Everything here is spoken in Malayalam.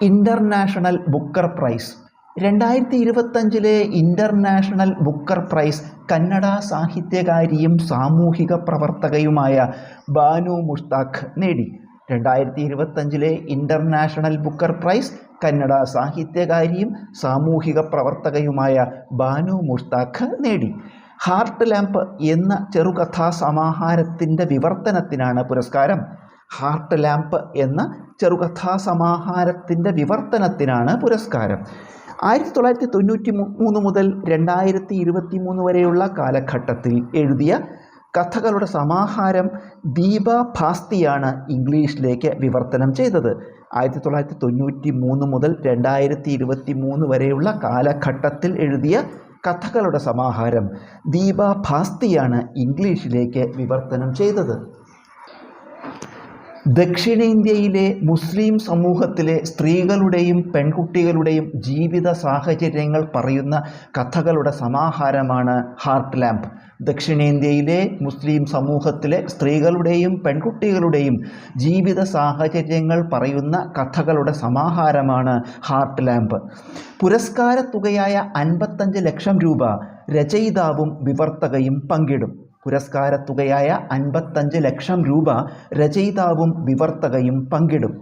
International Booker Prize 2025 International Booker Prize Kannada സാഹിത്യകാരിയും സാമൂഹിക പ്രവർത്തകയുമായ ബാനു മുഷ്താഖ് നേടി. 2025 ഇന്റർനാഷണൽ ബുക്കർ പ്രൈസ് കന്നഡ സാഹിത്യകാരിയും സാമൂഹിക പ്രവർത്തകയുമായ ബാനു മുഷ്താഖ് നേടി. ഹാർട്ട് ലാമ്പ് എന്ന ചെറുകഥാ സമാഹാരത്തിൻ്റെ വിവർത്തനത്തിനാണ് പുരസ്കാരം. ഹാർട്ട് ലാമ്പ് എന്ന ചെറുകഥാ സമാഹാരത്തിൻ്റെ വിവർത്തനത്തിനാണ് പുരസ്കാരം. 1993 മുതൽ 2023 വരെയുള്ള കാലഘട്ടത്തിൽ എഴുതിയ കഥകളുടെ സമാഹാരം ദീപ ഭാസ്തിയാണ് ഇംഗ്ലീഷിലേക്ക് വിവർത്തനം ചെയ്തത്. 1993 മുതൽ 2023 വരെയുള്ള കാലഘട്ടത്തിൽ എഴുതിയ കഥകളുടെ സമാഹാരം ദീപ ഭാസ്തിയാണ് ഇംഗ്ലീഷിലേക്ക് വിവർത്തനം ചെയ്തത്. ദക്ഷിണേന്ത്യയിലെ മുസ്ലിം സമൂഹത്തിലെ സ്ത്രീകളുടെയും പെൺകുട്ടികളുടെയും ജീവിത സാഹചര്യങ്ങൾ പറയുന്ന കഥകളുടെ സമാഹാരമാണ് ഹാർട്ട് ലാമ്പ്. ദക്ഷിണേന്ത്യയിലെ മുസ്ലിം സമൂഹത്തിലെ സ്ത്രീകളുടെയും പെൺകുട്ടികളുടെയും ജീവിത സാഹചര്യങ്ങൾ പറയുന്ന കഥകളുടെ സമാഹാരമാണ് ഹാർട്ട് ലാമ്പ്. പുരസ്കാര തുകയായ 55 ലക്ഷം രൂപ രചയിതാവും വിവർത്തകയും പങ്കിടും. പുരസ്കാര തുകയായ 55 ലക്ഷം രൂപ രചയിതാവും വിവർത്തകയും പങ്കിടും.